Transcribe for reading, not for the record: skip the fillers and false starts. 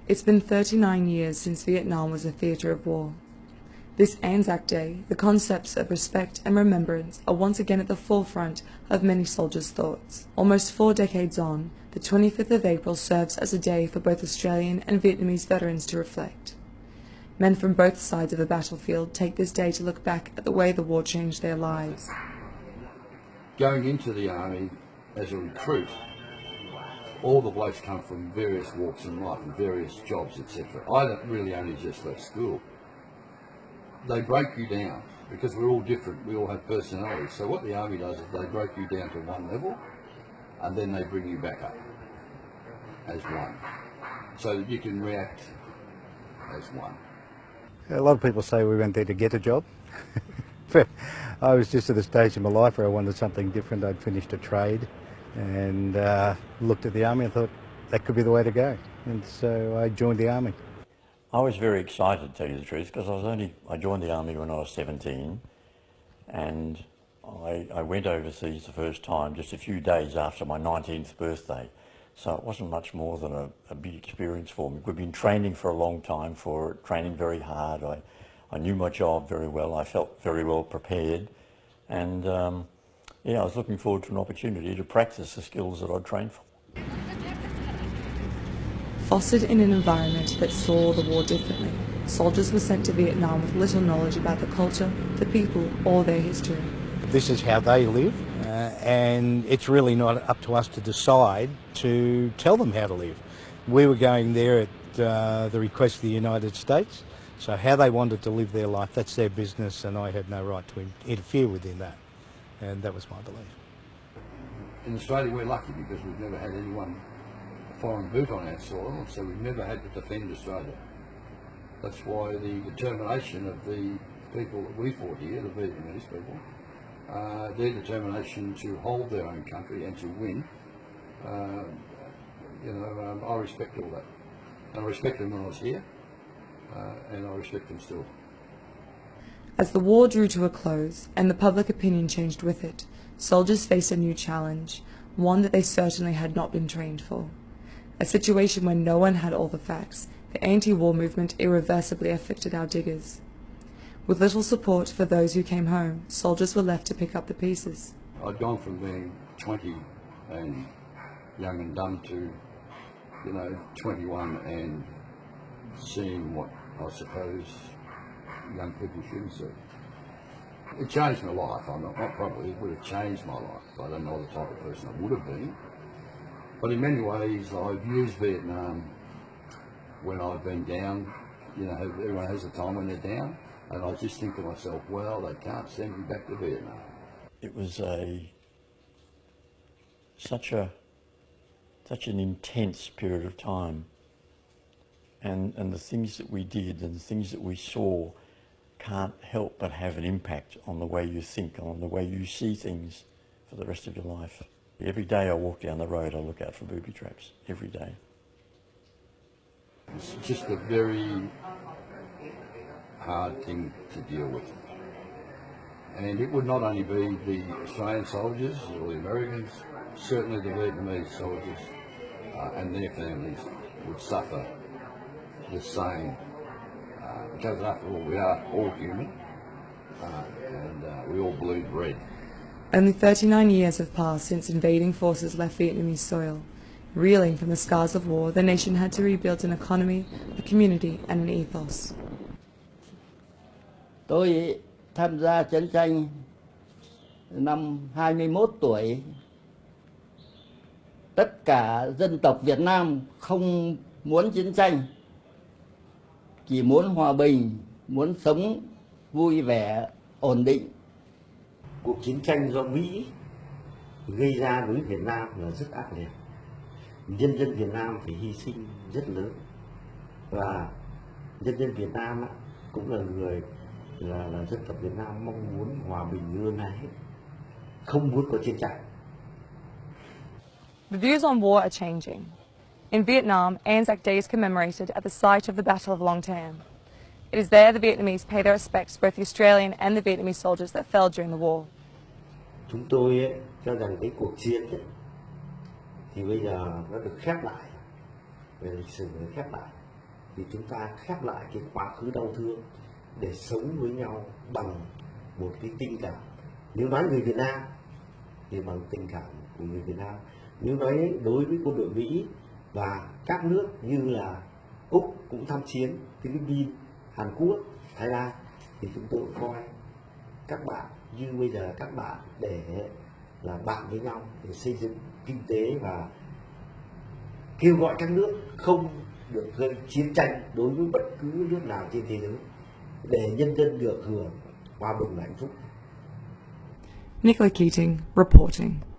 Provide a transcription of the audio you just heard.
It's been 39 years since Vietnam was a theatre of war. This ANZAC Day, the concepts of respect and remembrance are once again at the forefront of many soldiers' thoughts. Almost 4 decades on, the 25th of April serves as a day for both Australian and Vietnamese veterans to reflect. Men from both sides of the battlefield take this day to look back at the way the war changed their lives. Going into the army as a recruit, all the blokes come from various walks in life and various jobs, etc. I don't really only just left school. They break you down because we're all different, we all have personalities. So what the army does is they break you down to one level and then they bring you back up as one. So that you can react as one. A lot of people say we went there to get a job. But I was just at a stage in my life where I wanted something different. I'd finished a trade and looked at the army and thought that could be the way to go. And so I joined the army. I was very excited, to tell you the truth, because I joined the army when I was 17, and I went overseas the first time just a few days after my 19th birthday. So it wasn't much more than a big experience for me. We'd been training for a long time for it, training very hard. I knew my job very well. I felt very well prepared, and yeah, I was looking forward to an opportunity to practice the skills that I'd trained for. Fostered in an environment that saw the war differently, soldiers were sent to Vietnam with little knowledge about the culture, the people, or their history. This is how they live, and it's really not up to us to decide to tell them how to live. We were going there at the request of the United States, so how they wanted to live their life, that's their business, and I had no right to interfere within that, and that was my belief. In Australia we're lucky because we've never had anyone foreign boot on our soil, so we've never had to defend Australia. That's why the determination of the people that we fought here, the Vietnamese people, their determination to hold their own country and to win, I respect all that. I respected them when I was here, and I respect them still. As the war drew to a close, and the public opinion changed with it, soldiers faced a new challenge, one that they certainly had not been trained for. A situation where no one had all the facts, the anti-war movement irreversibly affected our diggers. With little support for those who came home, soldiers were left to pick up the pieces. I'd gone from being 20 and young and dumb to, 21 and seeing what I suppose young people shouldn't see. It changed my life. Not probably, it would have changed my life. I don't know the type of person I would have been. But in many ways, I've used Vietnam when I've been down. Everyone has a time when they're down, and I just think to myself, well, they can't send me back to Vietnam. It was such an intense period of time, and the things that we did and the things that we saw can't help but have an impact on the way you think, on the way you see things for the rest of your life. Every day I walk down the road, I look out for booby traps, every day. It's just a very hard thing to deal with. And it would not only be the Australian soldiers or the Americans, certainly the Vietnamese soldiers and their families would suffer the same. Because after all, we are all human and we all bleed red. Only 39 years have passed since invading forces left Vietnamese soil. Reeling from the scars of war, the nation had to rebuild an economy, a community, and an ethos. Tôi tham gia chiến tranh năm 21 tuổi. Tất cả dân tộc Việt Nam không muốn chiến tranh, chỉ muốn hòa bình, muốn sống vui vẻ, ổn định. Cuộc chiến tranh do Mỹ gây ra với Việt Nam là rất ác liệt. Nhân dân Việt Nam phải hy sinh rất lớn, và nhân dân Việt Nam cũng là người là dân tộc Việt Nam mong muốn hòa bình ương ái, không muốn có chiến tranh. The views on war are changing. In Vietnam, ANZAC Day is commemorated at the site of the Battle of Long Tan. It is there the Vietnamese pay their respects to both the Australian and the Vietnamese soldiers that fell during the war. Chúng tôi cho rằng cái cuộc chiến thì bây giờ nó được khép lại, về lịch sử được khép lại. thì chúng ta khép lại cái quá khứ đau thương để sống với nhau bằng một cái tình cảm. Nếu nói người Việt Nam thì bằng tình cảm của người Việt Nam. Nếu nói đối với quân đội Mỹ và các nước như là Úc cũng tham chiến, Philippines, Hàn Quốc, Thái Lan, thì chúng tôi coi các bạn như bây giờ các bạn để là bạn với nhau để xây dựng kinh tế và kêu gọi các nước không được gây chiến tranh đối với bất cứ nước nào trên thế giới để nhân dân được hưởng hòa bình và hạnh phúc. Nicola Keating reporting.